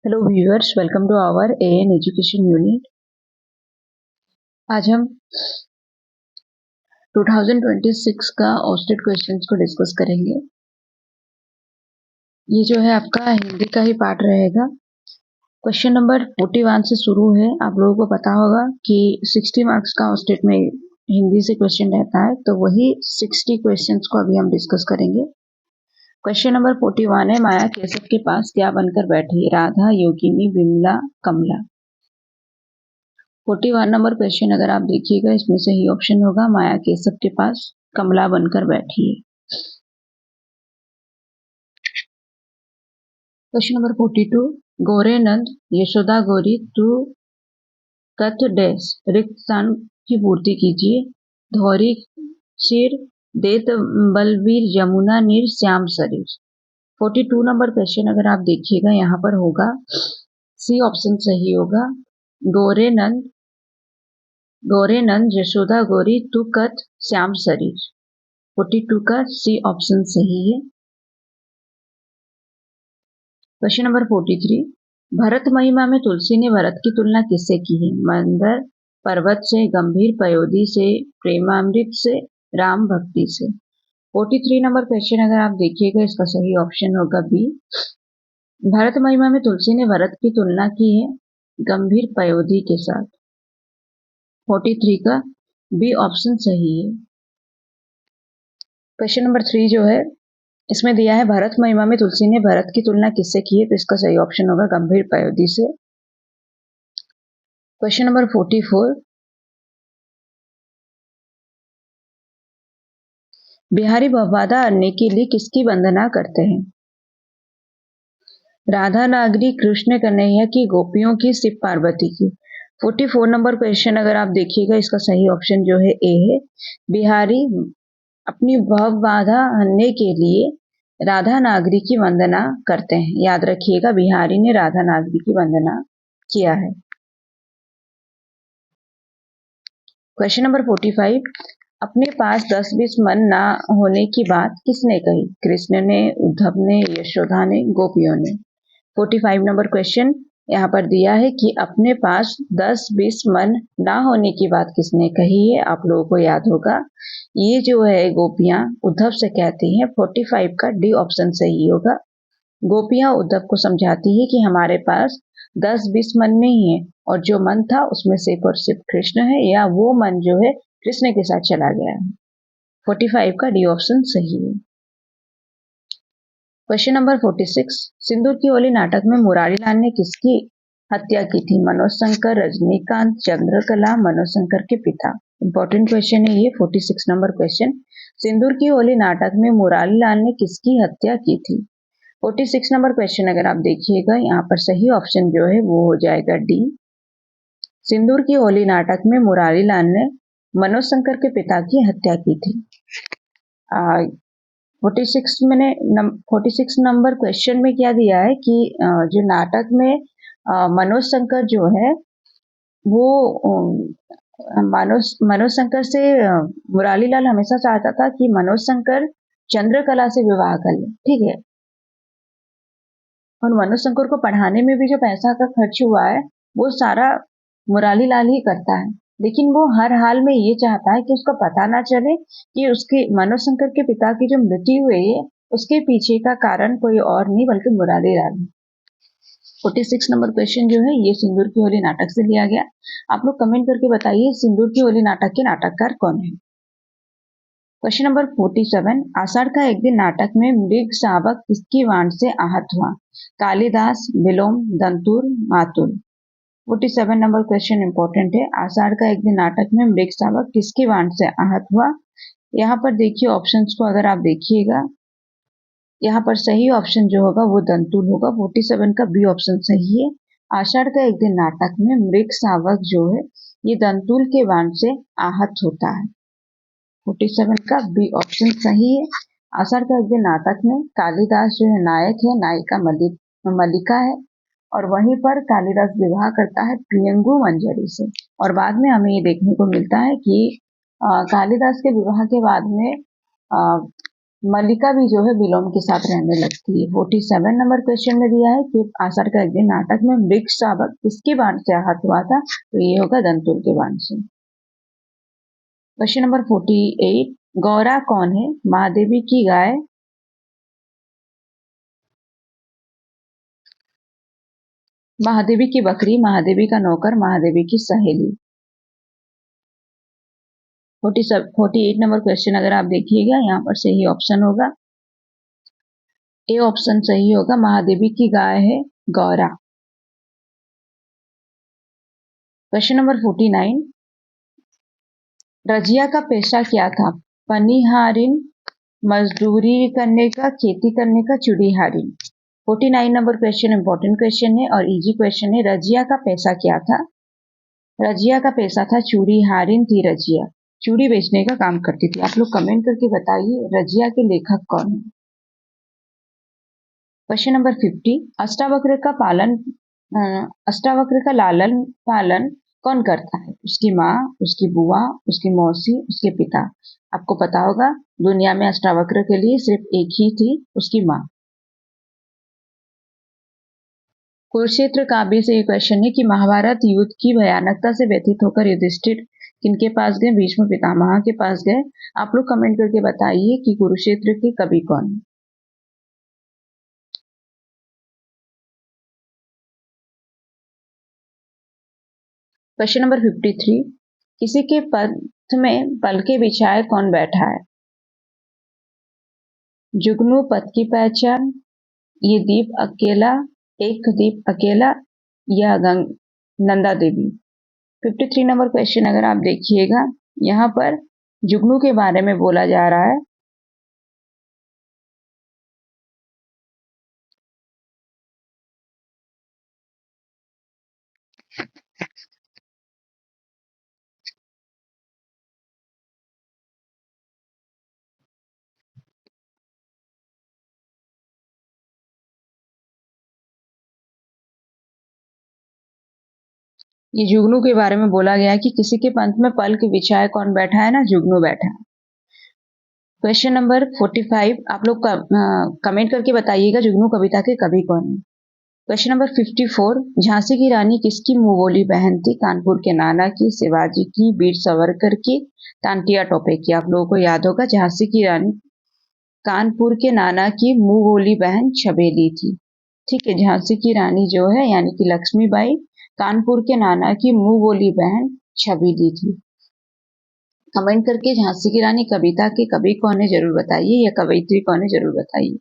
Hello viewers, welcome to our AN education unit. आज हम 2026 का ऑस्टेट क्वेश्चंस को डिस्कस करेंगे। ये जो है आपका हिंदी का ही पार्ट रहेगा। क्वेश्चन नंबर 41 से शुरू है। आप लोगों को पता होगा कि 60 मार्क्स का ऑस्टेट में हिंदी से क्वेश्चन रहता है, तो वही 60 क्वेश्चंस को अभी हम डिस्कस करेंगे। क्वेश्चन नंबर 41 है, माया केशव के पास क्या बनकर बैठी? राधा, योगिनी, बिमला, कमला। 41 नंबर क्वेश्चन अगर आप देखिएगा, इसमें सही ऑप्शन होगा माया केशव के पास कमला बनकर बैठी है। क्वेश्चन नंबर 42, गोरे नंद यशोदा गौरी तू कथ डैश रिक्त स्थान की पूर्ति कीजिए। धौरी क्षीर देत बलवीर यमुना नीर श्याम शरीर। 42 नंबर क्वेश्चन अगर आप देखिएगा, यहाँ पर होगा सी ऑप्शन सही होगा। गोरे नंद यशोदा गौरी तू कथ श्याम शरीर। 42 का सी ऑप्शन सही है। क्वेश्चन नंबर 43, भरत महिमा में तुलसी ने भरत की तुलना किससे की है? मंदर पर्वत से, गंभीर पयोधी से, प्रेमामृत से, राम भक्ति से। 43 नंबर क्वेश्चन अगर आप देखिएगा, इसका सही ऑप्शन होगा बी। भरत महिमा में तुलसी ने भरत की तुलना की है गंभीर पयोधी के साथ। 43 का बी ऑप्शन सही है। क्वेश्चन नंबर 3 जो है, इसमें दिया है भरत महिमा में तुलसी ने भरत की तुलना किससे की है, तो इसका सही ऑप्शन होगा गंभीर पयोधी से। क्वेश्चन नंबर 44, बिहारी बवादा अन्य के लिए किसकी वंदना करते हैं? राधा, नागरी, कृष्ण कन्हैया की, गोपियों की, शिव पार्वती की। 44 नंबर क्वेश्चन अगर आप देखिएगा, इसका सही ऑप्शन जो है ए है। बिहारी अपनी भव बाधा हरने के लिए राधा नागरी की वंदना करते हैं। याद रखिएगा, बिहारी ने राधा नागरी की वंदना किया है। क्वेश्चन नंबर 45, अपने पास 10-20 मन ना होने की बात किसने कही? कृष्ण ने, उद्धव ने, यशोदा ने, गोपियों ने। 45 नंबर क्वेश्चन यहाँ पर दिया है कि अपने पास 10-20 मन ना होने की बात किसने कही है? आप लोगों को याद होगा, ये जो है गोपियां उद्धव से कहती हैं। 45 का डी ऑप्शन सही होगा। गोपियां उद्धव को समझाती है कि हमारे पास 10-20 मन नहीं है, और जो मन था उसमें सिर्फ और सिर्फ कृष्ण है, या वो मन जो है कृष्ण के साथ चला गया है। 45 का डी ऑप्शन सही है। क्वेश्चन नंबर 46, सिंदूर की होली नाटक में मुरारी लाल ने किसकी हत्या की थी? मनोज शंकर, रजनीकांत, चंद्रकला, मनोज शंकर के पिता। इंपॉर्टेंट क्वेश्चन है ये 46 नंबर क्वेश्चन। सिंदूर की होली नाटक में मुरारी लाल ने किसकी हत्या की थी? 46 नंबर क्वेश्चन अगर आप देखिएगा, यहाँ पर सही ऑप्शन जो है वो हो जाएगा डी। सिंदूर की होली नाटक में मुरारी लाल ने मनोज शंकर के पिता की हत्या की थी। 46 नंबर क्वेश्चन में क्या दिया है कि जो नाटक में मनोज शंकर जो है वो मनोज शंकर से मुरारी लाल हमेशा चाहता था कि मनोज शंकर चंद्रकला से विवाह कर ले, ठीक है। और मनोज शंकर को पढ़ाने में भी जो पैसा का खर्च हुआ है वो सारा मुरारी लाल ही करता है, लेकिन वो हर हाल में ये चाहता है कि उसको पता ना चले कि उसके मनोज शंकर के पिता की जो मृत्यु हुई है उसके पीछे का कारण कोई और नहीं बल्कि मुरारी लाल है। 46 नंबर क्वेश्चन जो है ये सिंदूर की होली नाटक से लिया गया। आप लोग कमेंट करके बताइए सिंदूर की होली नाटक के नाटककार कौन है। क्वेश्चन नंबर 47, आषाढ़ का एक दिन नाटक में मृग शावक किसकी वाण से आहत हुआ? कालिदास, बिलोम, दंतुर, मातुल। 47 नंबर क्वेश्चन इंपॉर्टेंट है। आषाढ़ का एक दिन नाटक में मृग शावक किसकी वाण से आहत हुआ? यहाँ पर देखिए ऑप्शंस को अगर आप देखिएगा, यहाँ पर सही ऑप्शन जो होगा वो दंतुल होगा। 47 का बी ऑप्शन सही है। आषाढ़ का एक दिन नाटक में मृग शावक जो है ये दंतुल के वाण से आहत होता है। 47 का बी ऑप्शन सही है। आषाढ़ का एक दिन नाटक में कालिदास जो है नायक है, नायिका मल्लिका है, और वहीं पर कालिदास विवाह करता है प्रियंगु मंजरी से। और बाद में हमें ये देखने को मिलता है कि कालिदास के विवाह के बाद में मल्लिका भी जो है विलोम के साथ रहने लगती है। 47 नंबर क्वेश्चन में दिया है कि आषाढ़ का एक दिन नाटक में वृक्ष शावक किसके बाण से आहत हुआ था, तो ये होगा दंतुल के बाण से। क्वेश्चन नंबर 48, गौरा कौन है? महादेवी की गाय, महादेवी की बकरी, महादेवी का नौकर, महादेवी की सहेली। 48 नंबर क्वेश्चन अगर आप देखिएगा यहाँ पर सही ऑप्शन होगा ए ऑप्शन सही होगा, महादेवी की गाय है गौरा। क्वेश्चन नंबर 49, रजिया का पेशा क्या था? पनिहारिन, मजदूरी करने का, खेती करने का, चूड़ीहारिन। 49 नंबर क्वेश्चन इंपॉर्टेंट क्वेश्चन है और इजी क्वेश्चन है। रजिया का पैसा क्या था? रजिया का पैसा था चूड़ीहारिन थी रजिया, चूड़ी बेचने का काम करती थी। आप लोग कमेंट करके बताइए रजिया के लेखक कौन है। क्वेश्चन नंबर 50, अष्टावक्र का पालन अष्टावक्र का लालन पालन कौन करता है? उसकी माँ, उसकी बुआ, उसकी मौसी, उसके पिता। आपको पता होगा दुनिया में अष्टावक्र के लिए सिर्फ एक ही थी, उसकी माँ। कुरुक्षेत्र काव्य से ये क्वेश्चन है कि महाभारत युद्ध की भयानकता से व्यथित होकर युधिष्ठिर किनके पास गए? भीष्म पितामह के पास गए। आप लोग कमेंट करके बताइए कि कुरुक्षेत्र के कवि कौन है। क्वेश्चन नंबर 53, किसी के पंथ में पल के बिछाए कौन बैठा है? जुगनू पथ की पहचान, ये दीप अकेला, एक दीप अकेला, या नंदा देवी। 53 नंबर क्वेश्चन अगर आप देखिएगा यहाँ पर जुगनू के बारे में बोला जा रहा है। ये जुगनू के बारे में बोला गया है कि किसी के पंथ में पल के बिछाए कौन बैठा है ना, जुगनू बैठा है। क्वेश्चन नंबर 45, आप लोग कमेंट करके बताइएगा जुगनू कविता के कवि कौन है। क्वेश्चन नंबर 54, झांसी की रानी किसकी मुंहबोली बहन थी? कानपुर के नाना की, शिवाजी की, वीर सावरकर की, तांटिया टोपे की। आप लोगों को याद होगा झांसी की रानी कानपुर के नाना की मुंह बोली बहन छबेली थी। ठीक है, झांसी की रानी जो है यानी कि लक्ष्मीबाई कानपुर के नाना की मुंह बोली बहन छबीली थी। कमेंट करके झांसी की रानी कविता के कवि कौन है जरूर बताइए, या कवयित्री कौन है जरूर बताइए।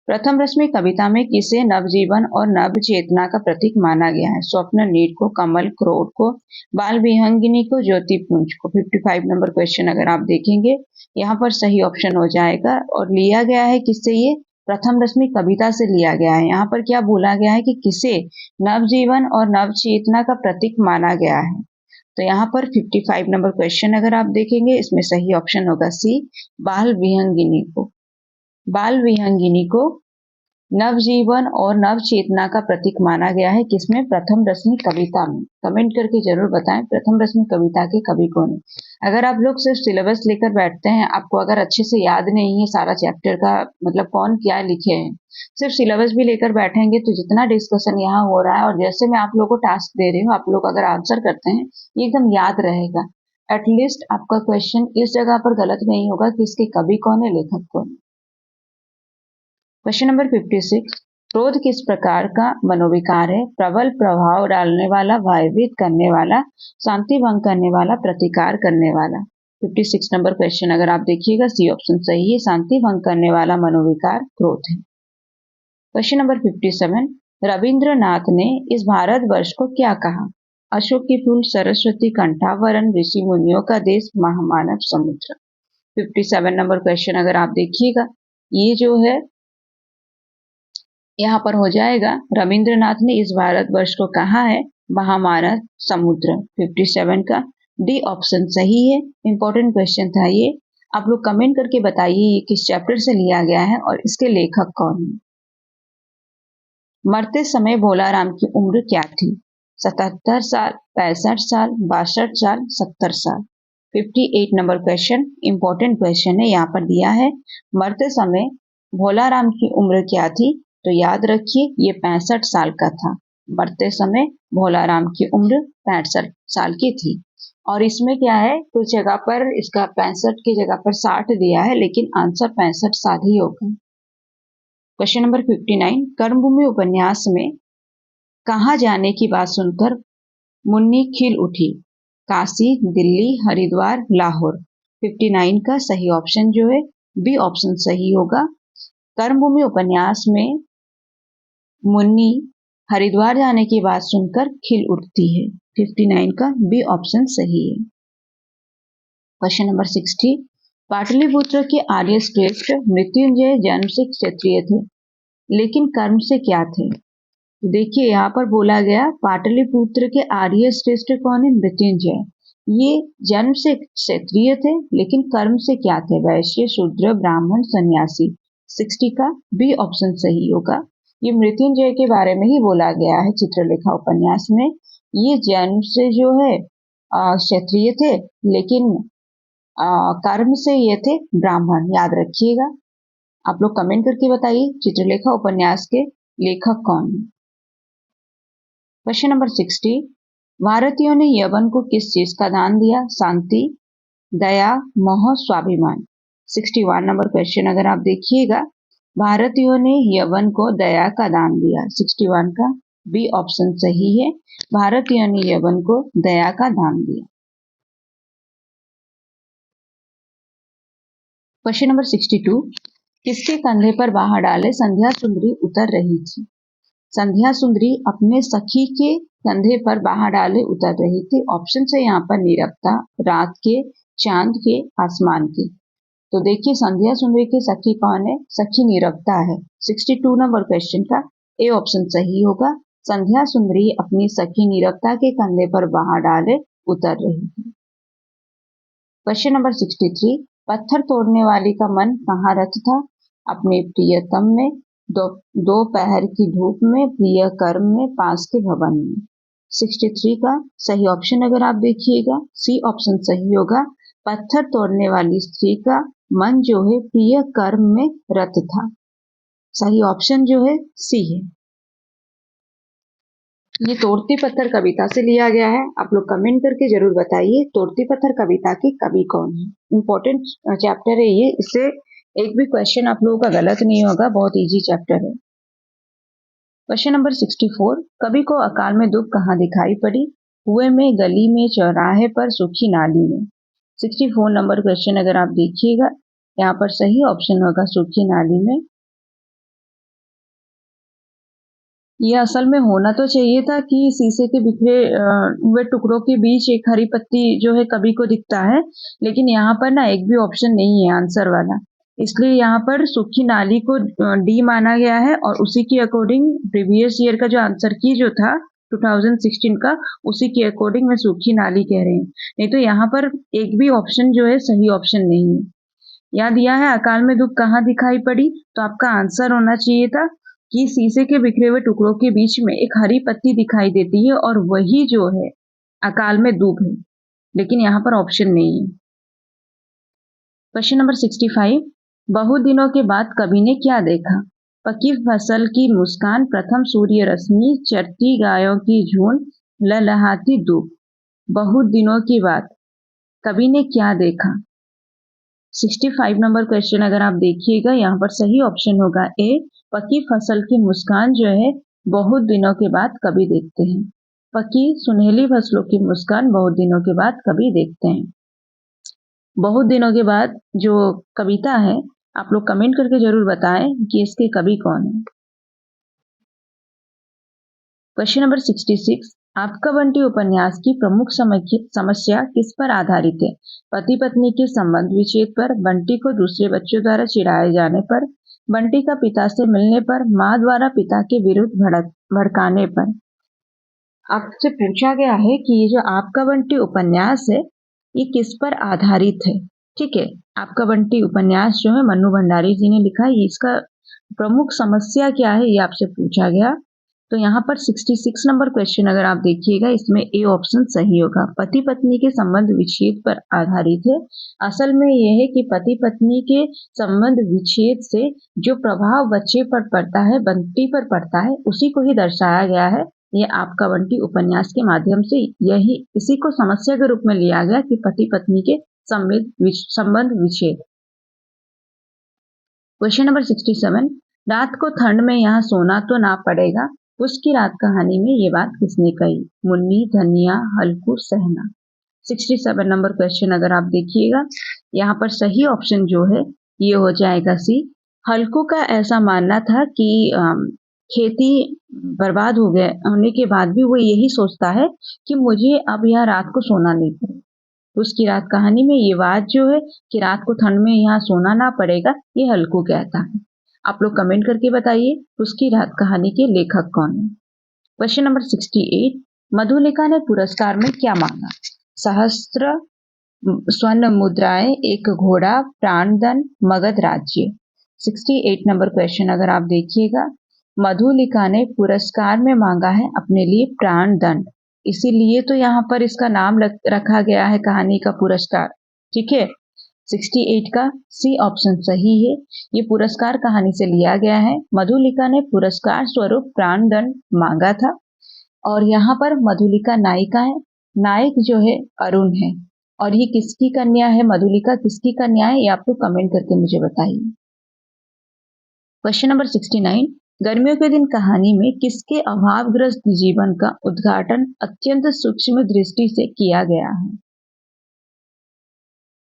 प्रथम रश्मि कविता में किसे नवजीवन और नव चेतना का प्रतीक माना गया है? स्वप्न नीड को, कमल क्रोध को, बाल विहंगिनी को, ज्योति पुंज को। 55 नंबर क्वेश्चन अगर आप देखेंगे यहाँ पर सही ऑप्शन हो जाएगा और लिया गया है किससे? ये प्रथम रश्मि कविता से लिया गया है। यहाँ पर क्या बोला गया है कि किसे नवजीवन और नव चेतना का प्रतीक माना गया है, तो यहाँ पर 55 नंबर क्वेश्चन अगर आप देखेंगे इसमें सही ऑप्शन होगा सी, बाल विहंगिनी को। बाल विहंगिनी को नवजीवन और नव चेतना का प्रतीक माना गया है किसमें? प्रथम रश्मि कविता में। कमेंट करके जरूर बताएं प्रथम रश्मि कविता के कवि कौन है। अगर आप लोग सिर्फ सिलेबस लेकर बैठते हैं, आपको अगर अच्छे से याद नहीं है सारा चैप्टर का मतलब कौन क्या लिखे हैं, सिर्फ सिलेबस भी लेकर बैठेंगे तो जितना डिस्कशन यहाँ हो रहा है और जैसे मैं आप लोग को टास्क दे रही हूँ आप लोग अगर आंसर करते हैं ये एकदम याद रहेगा। एटलीस्ट आपका क्वेश्चन इस जगह पर गलत नहीं होगा कि इसके कवि कौन है, लेखक कौन है। क्वेश्चन नंबर 56, क्रोध किस प्रकार का मनोविकार है? प्रबल प्रभाव डालने वाला, भयभीत करने वाला, शांति भंग करने वाला, प्रतिकार करने वाला। 56 नंबर क्वेश्चन अगर आप देखिएगा सी ऑप्शन सही है, शांति भंग करने वाला मनोविकार क्रोध है। क्वेश्चन नंबर 57, रविंद्रनाथ ने इस भारतवर्ष को क्या कहा? अशोक की फूल, सरस्वती कंठावरण, ऋषि मुनियों का देश, महामानव समुद्र। 57 नंबर क्वेश्चन अगर आप देखिएगा ये जो है यहाँ पर हो जाएगा रविंद्रनाथ ने इस भारतवर्ष को कहा है महामानव समुद्र। 57 का डी ऑप्शन सही है। इंपॉर्टेंट क्वेश्चन था ये, आप लोग कमेंट करके बताइए ये किस चैप्टर से लिया गया है और इसके लेखक कौन है। मरते समय भोलाराम की उम्र क्या थी? 77 साल, 65 साल, 62 साल, 70 साल। 58 नंबर क्वेश्चन इंपॉर्टेंट क्वेश्चन है, यहाँ पर दिया है मरते समय भोलाराम की उम्र क्या थी? तो याद रखिए ये 65 साल का था। मरते समय भोलाराम की उम्र 65 साल की थी। और इसमें क्या है, कुछ जगह पर इसका 65 की जगह पर 60 दिया है, लेकिन आंसर 65 साल ही होगा। क्वेश्चन नंबर 59 कर्मभूमि उपन्यास में कहाँ जाने की बात सुनकर मुन्नी खिल उठी? काशी, दिल्ली, हरिद्वार, लाहौर। 59 का सही ऑप्शन जो है बी ऑप्शन सही होगा। कर्मभूमि उपन्यास में मुन्नी हरिद्वार जाने की बात सुनकर खिल उठती है। 59 का बी ऑप्शन सही है। क्वेश्चन नंबर 60 पाटलिपुत्र के आर्य श्रेष्ठ मृत्युंजय जन्म से क्षत्रिय थे, लेकिन कर्म से क्या थे? देखिए यहाँ पर बोला गया पाटलिपुत्र के आर्य श्रेष्ठ कौन है? मृत्युंजय। ये जन्म से क्षत्रिय थे, लेकिन कर्म से क्या थे? वैश्य, शूद्र, ब्राह्मण, सन्यासी। 60 का बी ऑप्शन सही होगा। ये मृत्युंजय के बारे में ही बोला गया है चित्रलेखा उपन्यास में। ये जन्म से जो है क्षत्रिय थे, लेकिन कर्म से ये थे ब्राह्मण। याद रखिएगा। आप लोग कमेंट करके बताइए चित्रलेखा उपन्यास के लेखक कौन है। क्वेश्चन नंबर 60 भारतीयों ने यवन को किस चीज का दान दिया? शांति, दया, मोह, स्वाभिमान। 61 नंबर क्वेश्चन अगर आप देखिएगा, भारतीयों ने यवन को दया का दान दिया। 61 का बी ऑप्शन सही है। भारतीयों ने यवन को दया का दान दिया। क्वेश्चन नंबर 62 किसके कंधे पर बाहर डाले संध्या सुंदरी उतर रही थी? संध्या सुंदरी अपने सखी के कंधे पर बाहर डाले उतर रही थी। ऑप्शन है यहाँ पर नीरवता, रात के, चांद के, आसमान के। तो देखिए संध्या सुंदरी की सखी कौन है? सखी नीरवता है। 62 नंबर क्वेश्चन का ए ऑप्शन सही होगा। संध्या सुंदरी अपनी सखी नीरवता के कंधे पर बाहर डाले उतर रही थी। क्वेश्चन नंबर 63 पत्थर तोड़ने वाली का मन कहाँ रत था? अपने प्रियतम में, दोपहर की धूप में, प्रिय कर्म में, पास के भवन में। 63 का सही ऑप्शन अगर आप देखिएगा सी ऑप्शन सही होगा। पत्थर तोड़ने वाली स्त्री का मन जो है प्रिय कर्म में रत था। सही ऑप्शन जो है सी है। ये तोड़ती पत्थर कविता से लिया गया है। आप लोग कमेंट करके जरूर बताइए तोड़ती पत्थर कविता के कवि कौन है। इंपॉर्टेंट चैप्टर है ये, इससे एक भी क्वेश्चन आप लोगों का गलत नहीं होगा। बहुत इजी चैप्टर है। क्वेश्चन नंबर 64 कवि को अकाल में दुख कहाँ दिखाई पड़ी? कुएं में, गली में, चौराहे पर, सूखी नाली में। 64 नंबर क्वेश्चन अगर आप देखिएगा, यहाँ पर सही ऑप्शन होगा सूखी नाली में। ये असल में होना तो चाहिए था कि शीशे के बिखरे हुए टुकड़ों के बीच एक हरी पत्ती जो है कवि को दिखता है, लेकिन यहाँ पर ना एक भी ऑप्शन नहीं है आंसर वाला। इसलिए यहाँ पर सूखी नाली को डी माना गया है, और उसी के अकॉर्डिंग प्रीवियस ईयर का जो आंसर की जो था 2016 का, उसी के अकॉर्डिंग मैं सूखी नाली कह रही हूँ। नहीं तो यहाँ पर एक भी ऑप्शन जो है सही ऑप्शन नहीं है। यहाँ दिया है अकाल में दुख कहाँ दिखाई पड़ी, तो आपका आंसर होना चाहिए था कि शीशे के बिखरे हुए टुकड़ों के बीच में एक हरी पत्ती दिखाई देती है, और वही जो है अकाल में दुख है, लेकिन यहाँ पर ऑप्शन नहीं है। क्वेश्चन नंबर 65 बहुत दिनों के बाद कवि ने क्या देखा? पकी फसल की मुस्कान, प्रथम सूर्य रश्मि, चरती गायों की झुंड, ललहाती धूप। बहुत दिनों के बाद कवि ने क्या देखा? 65 नंबर क्वेश्चन अगर आप देखिएगा, यहाँ पर सही ऑप्शन होगा ए, पकी फसल की मुस्कान जो है बहुत दिनों के बाद कभी देखते हैं। पकी सुनहली फसलों की मुस्कान बहुत दिनों के बाद कभी देखते हैं। बहुत दिनों के बाद जो कविता है, आप लोग कमेंट करके जरूर बताएं कि इसके कवि कौन है। क्वेश्चन नंबर 66 आपका बंटी उपन्यास की प्रमुख समस्या किस पर आधारित है? पति पत्नी के संबंध विच्छेद पर, बंटी को दूसरे बच्चों द्वारा चिढ़ाए जाने पर, बंटी का पिता से मिलने पर, माँ द्वारा पिता के विरुद्ध भड़काने पर। आपसे पूछा गया है कि ये जो आपका बंटी उपन्यास है ये किस पर आधारित है। ठीक है, आपका बंटी उपन्यास जो है मन्नू भंडारी जी ने लिखा है। इसका प्रमुख समस्या क्या है ये आपसे पूछा गया। तो यहाँ पर 66 नंबर क्वेश्चन अगर आप देखिएगा, इसमें ए ऑप्शन सही होगा। पति पत्नी के संबंध विच्छेद पर आधारित है। असल में यह है कि पति पत्नी के संबंध विच्छेद से जो प्रभाव बच्चे पर पड़ता है, बंटी पर पड़ता है, उसी को ही दर्शाया गया है। ये आपका बंटी उपन्यास के माध्यम से यही इसी को समस्या के रूप में लिया गया कि पति पत्नी के संबंध विच्छेद। क्वेश्चन नंबर 67, रात को ठंड में यहाँ सोना तो ना पड़ेगा, उसकी रात कहानी में ये बात किसने कही? मुन्नी, धनिया, हल्कू, सहना। 67 नंबर क्वेश्चन अगर आप देखिएगा, यहाँ पर सही ऑप्शन जो है ये हो जाएगा सी। हल्कू का ऐसा मानना था कि खेती बर्बाद हो गए होने के बाद भी वो यही सोचता है कि मुझे अब यहाँ रात को सोना नहीं पड़ेगा। उसकी रात कहानी में ये बात जो है कि रात को ठंड में यहाँ सोना ना पड़ेगा, ये हल्कू कहता है। आप लोग कमेंट करके बताइए उसकी रात कहानी के लेखक कौन है। क्वेश्चन नंबर 68, मधुलिका ने पुरस्कार में क्या मांगा? सहस्त्र स्वर्ण मुद्राएं, एक घोड़ा, प्राणदंड, मगध राज्य। 68 नंबर क्वेश्चन अगर आप देखिएगा, मधुलिका ने पुरस्कार में मांगा है अपने लिए प्राणदंड, इसीलिए तो यहाँ पर इसका नाम रखा गया है कहानी का पुरस्कार। ठीक है, 68 का सी ऑप्शन सही है। ये पुरस्कार कहानी से लिया गया है। मधुलिका ने पुरस्कार स्वरूप प्राणदंड मांगा था और यहाँ पर मधुलिका नायिका है, नायक जो है अरुण है। और ये किसकी कन्या है? मधुलिका किसकी कन्या है? ये आप लोग कमेंट करके मुझे बताइए। क्वेश्चन नंबर 69, गर्मियों के दिन कहानी में किसके अभावग्रस्त जीवन का उद्घाटन अत्यंत सूक्ष्म दृष्टि से किया गया है?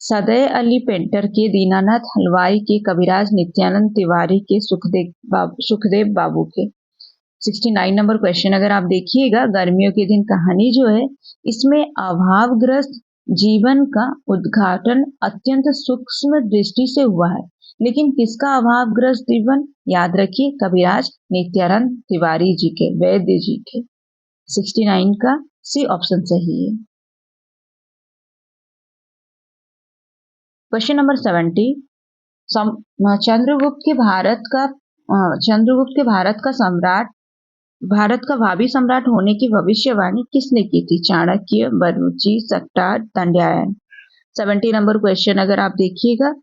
सदैव अली पेंटर के, दीनानाथ हलवाई के, कविराज नित्यानंद तिवारी के, सुखदेव बाबू के। 69 नंबर क्वेश्चन अगर आप देखिएगा, गर्मियों के दिन कहानी जो है इसमें अभावग्रस्त जीवन का उद्घाटन अत्यंत सूक्ष्म दृष्टि से हुआ है, लेकिन किसका अभावग्रस्त जीवन? याद रखिए कविराज नित्यानंद तिवारी जी के, वैद्य जी के। 69 का सी ऑप्शन सही है। क्वेश्चन नंबर 70, चंद्रगुप्त के भारत का भावी सम्राट होने की भविष्यवाणी किसने की थी? चाणक्य, बरूची, सक्टार, दंड्यायन। 70 नंबर क्वेश्चन अगर आप देखिएगा,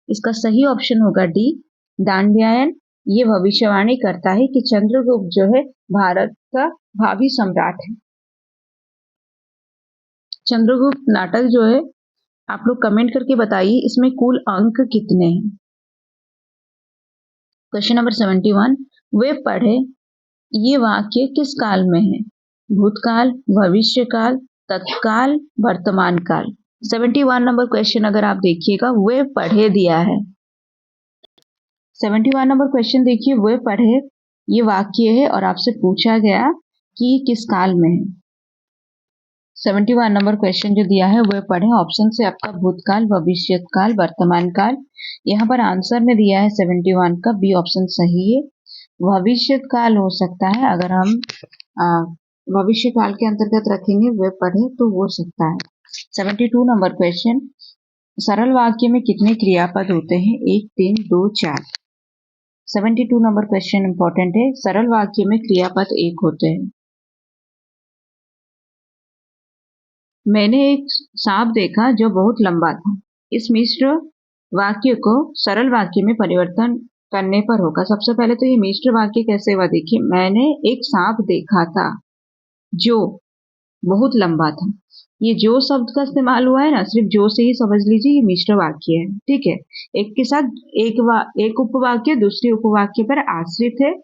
इसका सही ऑप्शन होगा डी, दांड्यायन। ये भविष्यवाणी करता है कि चंद्रगुप्त जो है भारत का भावी सम्राट है। चंद्रगुप्त नाटक जो है, आप लोग कमेंट करके बताइए इसमें कुल अंक कितने हैं। क्वेश्चन नंबर 71, वे पढ़े ये वाक्य किस काल में है? भूतकाल, भविष्यकाल, तत्काल, वर्तमान काल। 71 नंबर क्वेश्चन अगर आप देखिएगा, वे पढ़े दिया है। 71 नंबर क्वेश्चन देखिए, वे पढ़े ये वाक्य है और आपसे पूछा गया कि किस काल में है। 71 नंबर क्वेश्चन जो दिया है, वे पढ़े ऑप्शन से आपका भूतकाल, भविष्यकाल, वर्तमान काल। यहाँ पर आंसर में दिया है 71 का बी ऑप्शन सही है। भविष्य काल हो सकता है, अगर हम भविष्य काल के अंतर्गत रखेंगे वे पढ़े तो हो सकता है। 72 नंबर क्वेश्चन, सरल वाक्य में कितने क्रियापद होते हैं? 1, 3, 2, 4। 72 नंबर क्वेश्चन इंपॉर्टेंट है। सरल वाक्य में क्रियापद 1 होते हैं। मैंने एक सांप देखा जो बहुत लंबा था। इस मिश्र वाक्य को सरल वाक्य में परिवर्तन करने पर होगा। सबसे पहले तो ये मिश्र वाक्य कैसे हुआ देखिए, मैंने एक सांप देखा था जो बहुत लंबा था। ये जो शब्द का इस्तेमाल हुआ है ना, सिर्फ जो से ही समझ लीजिए ये मिश्र वाक्य है। ठीक है, एक के साथ एक उपवाक्य दूसरे उपवाक्य पर आश्रित है।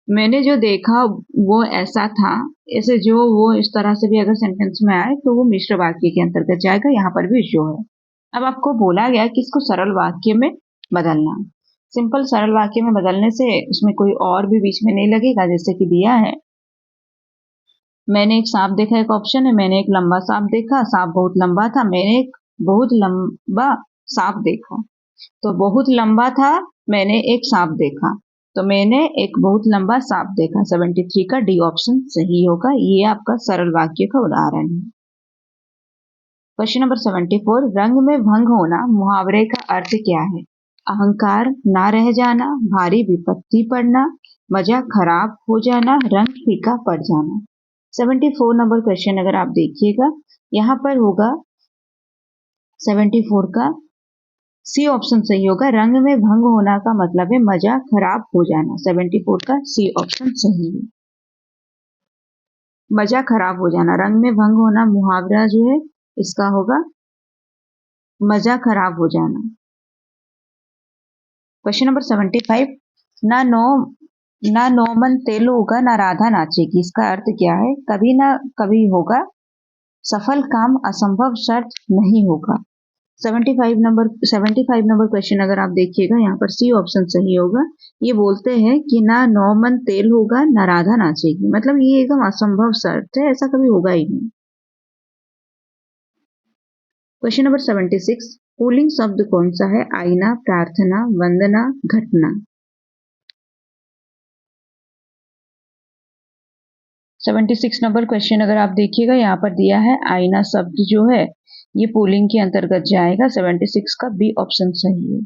मैंने जो देखा वो ऐसा था, ऐसे जो वो इस तरह से भी अगर सेंटेंस में आए तो वो मिश्र वाक्य के अंतर्गत जाएगा। यहाँ पर भी जो है, अब आपको बोला गया कि इसको सरल वाक्य में बदलना। सिंपल सरल वाक्य में बदलने से उसमें कोई और भी बीच में नहीं लगेगा। जैसे कि दिया है, मैंने एक सांप देखा, एक ऑप्शन है। मैंने एक लंबा सांप देखा, सांप बहुत लंबा था। मैंने एक बहुत लंबा सांप देखा, तो बहुत लंबा था, मैंने एक सांप देखा, तो मैंने एक बहुत लंबा सांप देखा। 73 का डी ऑप्शन सही होगा। ये आपका सरल वाक्य का उदाहरण है। क्वेश्चन नंबर 74, रंग में भंग होना मुहावरे का अर्थ क्या है? अहंकार ना रह जाना, भारी विपत्ति पड़ना, मजा खराब हो जाना, रंग फीका पड़ जाना। 74 नंबर क्वेश्चन अगर आप देखिएगा यहाँ पर होगा 74 का सी ऑप्शन सही होगा। रंग में भंग होना का मतलब है मजा खराब हो जाना। 74 का सी ऑप्शन सही है। मजा खराब हो जाना, रंग में भंग होना मुहावरा जो है इसका होगा मजा खराब हो जाना। क्वेश्चन नंबर 75, ना नौ मन तेल होगा ना राधा नाचेगी। इसका अर्थ क्या है? कभी ना कभी होगा सफल काम, असंभव शर्त नहीं होगा। 75 नंबर क्वेश्चन अगर आप देखिएगा यहाँ पर सी ऑप्शन सही होगा। ये बोलते हैं कि ना नौ मन तेल होगा ना राधा नाचेगी, मतलब ये एकदम असंभव शर्त है, ऐसा कभी होगा ही नहीं। क्वेश्चन नंबर 76, पुल्लिंग शब्द कौन सा है? आईना, प्रार्थना, वंदना, घटना। 76 नंबर क्वेश्चन अगर आप देखिएगा यहाँ पर दिया है आईना शब्द जो है ये पुल्लिंग के अंतर्गत जाएगा। 76 का बी ऑप्शन सही है।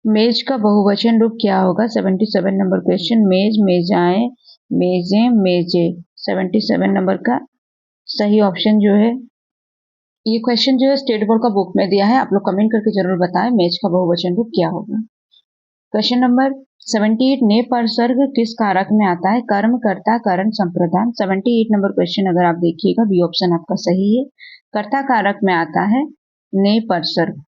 मेज का बहुवचन रूप क्या होगा? 77 नंबर क्वेश्चन, मेज, मेजाएं, मेजें, मेजे। 77 नंबर का सही ऑप्शन जो है ये क्वेश्चन जो है स्टेट बोर्ड का बुक में दिया है, आप लोग कमेंट करके जरूर बताएं मेज का बहुवचन रूप क्या होगा। क्वेश्चन नंबर 78, ने परसर्ग किस कारक में आता है? कर्म, कर्ता, करण, संप्रदान। 78 नंबर क्वेश्चन अगर आप देखिएगा बी ऑप्शन आपका सही है, कर्ता कारक में आता है ने परसर्ग।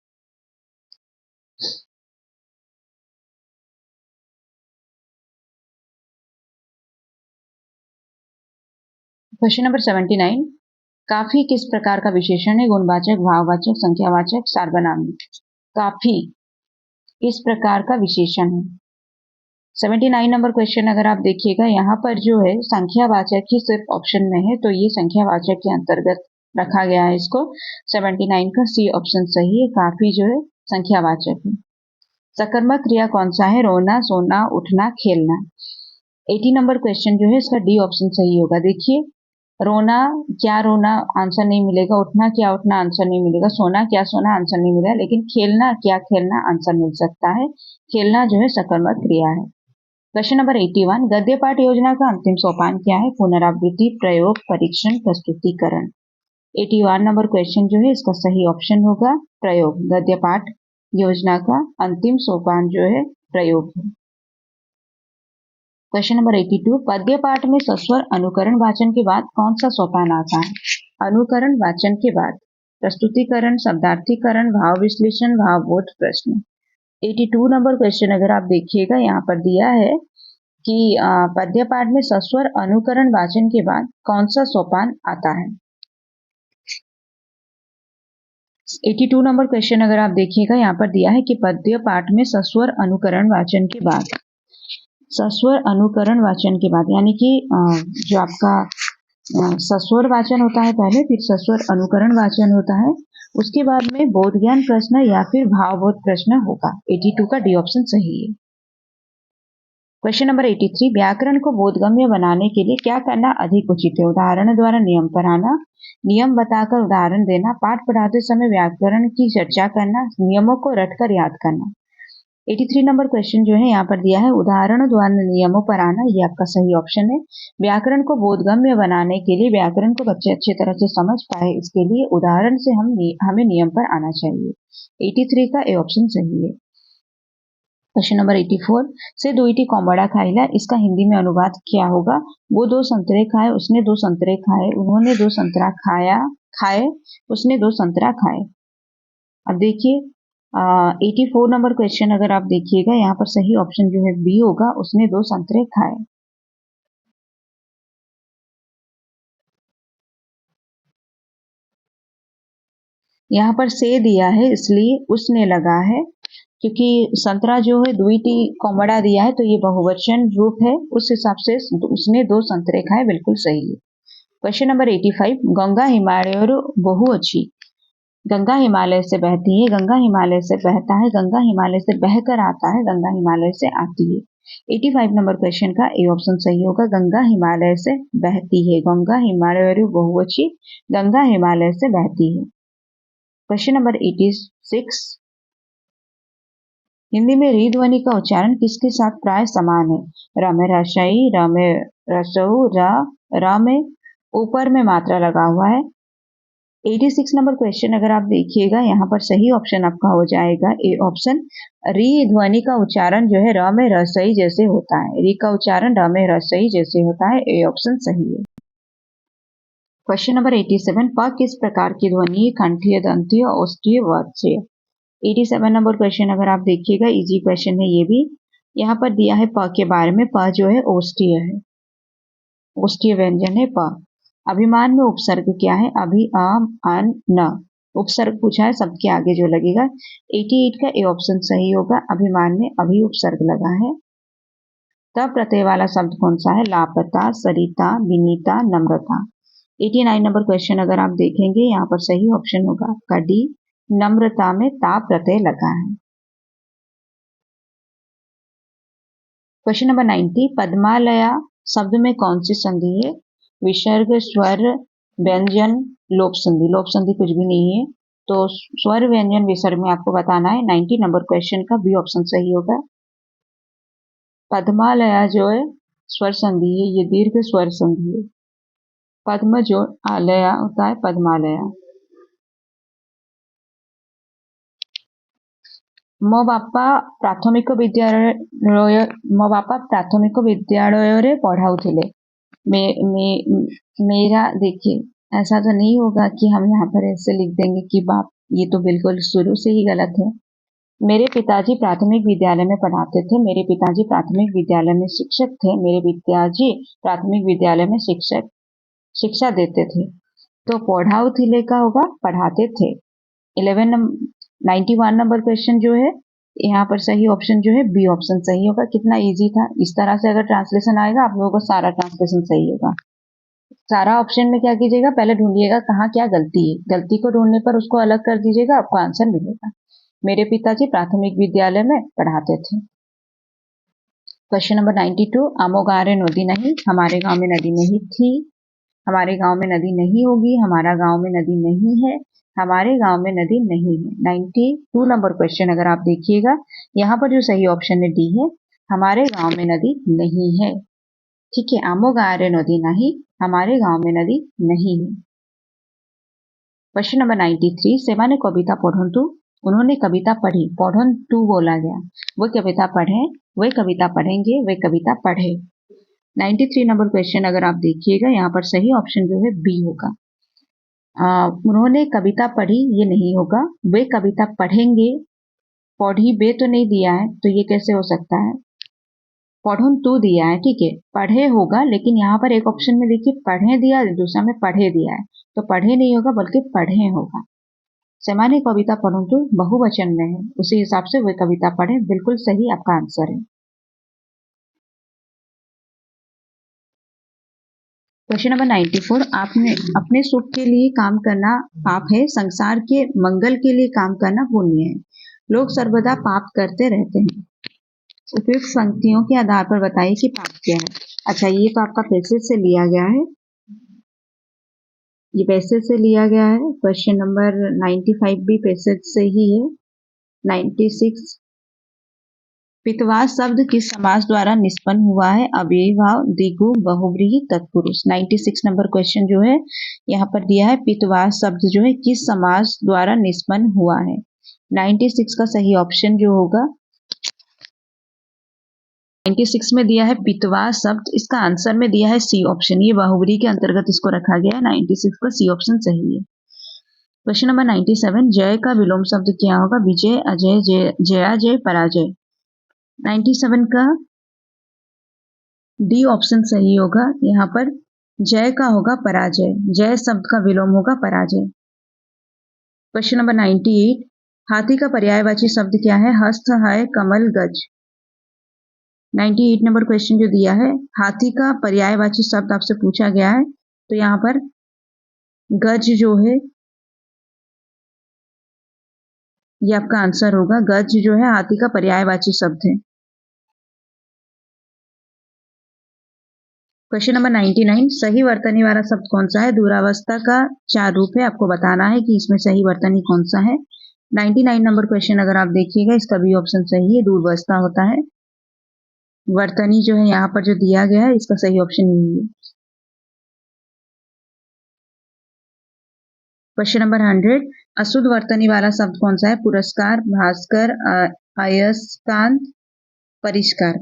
क्वेश्चन नंबर 79, काफी किस प्रकार का विशेषण है? गुणवाचक, भाववाचक, संख्यावाचक, सार्वनामिक। काफी किस प्रकार का विशेषण है? 79 नंबर क्वेश्चन अगर आप देखिएगा यहाँ पर जो है संख्यावाचक ही सिर्फ ऑप्शन में है, तो ये संख्यावाचक के अंतर्गत रखा गया है इसको। 79 का सी ऑप्शन सही है, काफी जो है संख्यावाचक है। सकर्मक क्रिया कौन सा है? रोना, सोना, उठना, खेलना। 80 नंबर क्वेश्चन जो है इसका डी ऑप्शन सही होगा। देखिए रोना क्या रोना आंसर नहीं मिलेगा, उठना क्या उठना आंसर नहीं मिलेगा, सोना क्या सोना आंसर नहीं मिलेगा, लेकिन खेलना क्या खेलना आंसर मिल सकता है। खेलना जो है सकर्मक क्रिया है। क्वेश्चन नंबर 81, गद्य पाठ योजना का अंतिम सोपान क्या है? पुनरावृत्ति, प्रयोग, परीक्षण, प्रस्तुतिकरण। 81 नंबर क्वेश्चन जो है इसका सही ऑप्शन होगा प्रयोग। गद्य पाठ योजना का अंतिम सोपान जो है प्रयोग है। क्वेश्चन नंबर 82, पद्य पाठ में सस्वर अनुकरण वाचन के बाद कौन सा सोपान आता है? अनुकरण वाचन के बाद प्रस्तुतिकरण, शब्दार्थीकरण, भाव विश्लेषण, भावबोध, प्रश्न। 82 नंबर क्वेश्चन अगर आप देखिएगा यहाँ पर दिया है कि पद्य पाठ में सस्वर अनुकरण वाचन के बाद कौन सा सोपान आता है? 82 नंबर क्वेश्चन अगर आप देखिएगा यहाँ पर दिया है कि पद्य पाठ में सस्वर अनुकरण वाचन के बाद, सस्वर अनुकरण वाचन के बाद यानी कि जो आपका सस्वर वाचन होता है पहले, फिर सस्वर अनुकरण वाचन होता है, उसके बाद में बोध ज्ञान प्रश्न या फिर भावबोध प्रश्न होगा। 82 का डी ऑप्शन सही है। क्वेश्चन नंबर 83, व्याकरण को बोधगम्य बनाने के लिए क्या करना अधिक उचित है? उदाहरण द्वारा नियम पढ़ाना, नियम बताकर उदाहरण देना, पाठ पढ़ाते समय व्याकरण की चर्चा करना, नियमों को रटकर याद करना। 83 नंबर क्वेश्चन जो है यहाँ पर दिया है उदाहरणों द्वारा नियमों पर आना, ये आपका सही ऑप्शन है। व्याकरण को बोधगम्य बनाने के लिए, व्याकरण को बच्चे अच्छी तरह से समझ पाए इसके लिए उदाहरण से हमें नियम पर आना चाहिए। 83 का ए ऑप्शन सही है। क्वेश्चन नंबर 84, से दुईटी कोंबड़ा खाइला, इसका हिंदी में अनुवाद क्या होगा? वो दो संतरे खाए, उसने दो संतरे खाए, उन्होंने दो संतरा खाए, उसने दो संतरा खाए। अब देखिए 84 नंबर क्वेश्चन अगर आप देखिएगा यहाँ पर सही ऑप्शन जो है बी होगा, उसने दो संतरे खाए। यहाँ पर से दिया है इसलिए उसने लगा है, क्योंकि संतरा जो है दुईटी कोंबड़ा दिया है तो ये बहुवचन रूप है, उस हिसाब से उसने दो संतरे खाए बिल्कुल सही है। क्वेश्चन नंबर 85, गंगा हिमालय बहु अच्छी। गंगा हिमालय से बहती है, गंगा हिमालय से बहता है, गंगा हिमालय से बहकर आता है, गंगा हिमालय से आती है। 85 नंबर क्वेश्चन का ए ऑप्शन सही होगा, गंगा हिमालय से बहती है। गंगा हिमालय बहुवचन, गंगा हिमालय से बहती है। क्वेश्चन नंबर 86, हिंदी में री ध्वनि का उच्चारण किसके साथ प्राय समान है? र में रसई, र में रसऊ, र में ऊपर में मात्रा लगा हुआ है। 86 नंबर क्वेश्चन अगर आप देखिएगा यहाँ पर सही ऑप्शन आपका हो जाएगा ए ऑप्शन। री ध्वनि का उच्चारण जो है र में रसई जैसे होता है। री का उच्चारण र में रसई जैसे होता है। ए ऑप्शन सही है। क्वेश्चन नंबर 87, प किस प्रकार की ध्वनि है? कंठीय, दंतीय, ओष्ठीय, वाच्य। 87 नंबर क्वेश्चन अगर आप देखिएगा, इजी क्वेश्चन है ये भी। यहाँ पर दिया है प के बारे में। प जो है ओष्ठीय है, ओष्ठीय व्यंजन है प। अभिमान में उपसर्ग क्या है? अभि, अम, अन, न। उपसर्ग पूछा है, सबके आगे जो लगेगा। 88 का ए ऑप्शन सही होगा। अभिमान में अभी उपसर्ग लगा है। त प्रत्यय वाला शब्द कौन सा है? लापता, सरिता, विनीता, नम्रता। 89 नंबर क्वेश्चन अगर आप देखेंगे, यहाँ पर सही ऑप्शन होगा आपका डी। नम्रता में ता प्रत्यय लगा है। क्वेश्चन नंबर 90, पद्मालया शब्द में कौन सी संधि है? विसर्ग, स्वर, व्यंजन, लोप संधि। लोप संधि कुछ भी नहीं है, तो स्वर, व्यंजन, विसर्ग में आपको बताना है। 90 नंबर क्वेश्चन का बी ऑप्शन सही होगा। पद्मालया जो है स्वर संधि है, ये दीर्घ स्वर संधि है। पद्म जो आलया होता है, पद्मालया। ମୋ ବାପା ପ୍ରାଥମିକ ବିଦ୍ୟାଳୟରେ ପଢାଉଥିଲେ। मेरा देखिए ऐसा तो नहीं होगा कि हम यहाँ पर ऐसे लिख देंगे कि बाप, ये तो बिल्कुल शुरू से ही गलत है। मेरे पिताजी प्राथमिक विद्यालय में पढ़ाते थे। मेरे पिताजी प्राथमिक विद्यालय में शिक्षक थे। मेरे पिताजी प्राथमिक विद्यालय में शिक्षा देते थे। तो पढ़ाउथिले का होगा पढ़ाते थे। 91 नंबर क्वेश्चन जो है, यहाँ पर सही ऑप्शन जो है बी ऑप्शन सही होगा। कितना इजी था। इस तरह से अगर ट्रांसलेशन आएगा, आप लोगों को सारा ट्रांसलेशन सही होगा। सारा ऑप्शन में क्या कीजिएगा, पहले ढूंढिएगा कहाँ क्या गलती है। गलती को ढूंढने पर उसको अलग कर दीजिएगा, आपको आंसर मिलेगा। मेरे पिताजी प्राथमिक विद्यालय में पढ़ाते थे। क्वेश्चन नंबर 92, आमो गारे नदी नहीं, हमारे गांव में नदी नहीं थी। हमारे गांव में नदी नहीं होगी। हमारा गांव में नदी नहीं है। हमारे गांव में नदी नहीं है। 92 नंबर क्वेश्चन अगर आप देखिएगा, यहाँ पर जो सही ऑप्शन है डी है, हमारे गांव में नदी नहीं है। ठीक है, आमो गारे नदी नहीं, हमारे गांव में नदी नहीं है। क्वेश्चन नंबर 93, सेवाने कविता पढ़ंतु, उन्होंने कविता पढ़ी। पढ़ंतु बोला गया। वो कविता पढ़े, वे कविता पढ़ेंगे, वे कविता पढ़े। 93 नंबर क्वेश्चन अगर आप देखिएगा, यहाँ पर सही ऑप्शन जो है बी होगा। उन्होंने कविता पढ़ी, ये नहीं होगा। वे कविता पढ़ेंगे, पढ़ी बे तो नहीं दिया है, तो ये कैसे हो सकता है? पढ़ुन तू दिया है, ठीक है, पढ़े होगा, लेकिन यहाँ पर एक ऑप्शन में देखिए पढ़े दिया, दूसरा में पढ़े दिया है, तो पढ़े नहीं होगा बल्कि पढ़े होगा। सेमाने कविता पढ़ूं तो बहुवचन में है, उसी हिसाब से वे कविता पढ़े, बिल्कुल सही आपका आंसर है। क्वेश्चन नंबर 94, आपने अपने सुख के लिए काम करना पाप है, संसार के मंगल के लिए काम करना पुण्य है। लोग सर्वदा पाप करते रहते हैं। उपयुक्त पंक्तियों के आधार पर बताइए कि पाप क्या है। अच्छा, ये तो आपका पैसेज से लिया गया है, ये पैसेज से लिया गया है। क्वेश्चन नंबर 95 भी पैसेज से ही है। 96, पितवा शब्द किस समास द्वारा निष्पन्न हुआ है? अव्ययी भाव, द्विगु, बहुव्रीहि, तत्पुरुष। 96 नंबर क्वेश्चन जो है यहाँ पर दिया है, पितवा शब्द जो है किस समास द्वारा निष्पन्न हुआ है? 96 का सही ऑप्शन जो होगा, 96 में दिया है पितवा शब्द, इसका आंसर में दिया है सी ऑप्शन। ये बहुव्रीहि के अंतर्गत इसको रखा गया है। 96 का सी ऑप्शन सही है। क्वेश्चन नंबर 97, जय का विलोम शब्द क्या होगा? विजय, अजय, जया, जय, पराजय। 97 का डी ऑप्शन सही होगा। यहाँ पर जय का होगा पराजय, जय शब्द का विलोम होगा पराजय। क्वेश्चन नंबर 98, हाथी का पर्यायवाची शब्द क्या है? हस्त, है, कमल, गज। 98 नंबर क्वेश्चन जो दिया है, हाथी का पर्यायवाची शब्द आपसे पूछा गया है, तो यहाँ पर गज जो है ये आपका आंसर होगा। गज जो है हाथी का पर्यायवाची शब्द है। क्वेश्चन नंबर 99, सही वर्तनी वाला शब्द कौन सा है? दूरावस्था का 4 रूप है, आपको बताना है कि इसमें सही वर्तनी कौन सा है। 99 नंबर क्वेश्चन अगर आप देखिएगा, इसका भी ऑप्शन सही है, दूरवस्था होता है। वर्तनी जो है यहाँ पर जो दिया गया है, इसका सही ऑप्शन यही है। क्वेश्चन नंबर 100, अशुद्ध वर्तनी वाला शब्द कौन सा है? पुरस्कार, भास्कर, अयस्कांत, परिष्कार।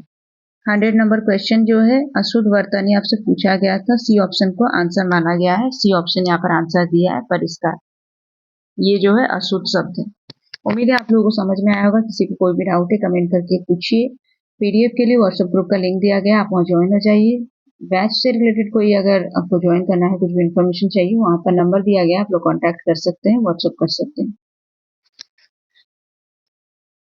100 नंबर क्वेश्चन जो है अशुद्ध वर्तनी आपसे पूछा गया था, सी ऑप्शन को आंसर माना गया है, सी ऑप्शन यहाँ पर आंसर दिया है, परिष्कार। ये जो है अशुद्ध शब्द है। उम्मीद है आप लोगों को समझ में आया होगा। किसी को कोई भी डाउट है कमेंट करके पूछिए। पीडीएफ के लिए व्हाट्सएप ग्रुप का लिंक दिया गया, आप वहाँ ज्वाइन हो जाइए। बैच से रिलेटेड कोई अगर आपको ज्वाइन करना है, कुछ भी इन्फॉर्मेशन चाहिए, वहाँ पर नंबर दिया गया, आप लोग कॉन्टैक्ट कर सकते हैं, व्हाट्सएप कर सकते हैं।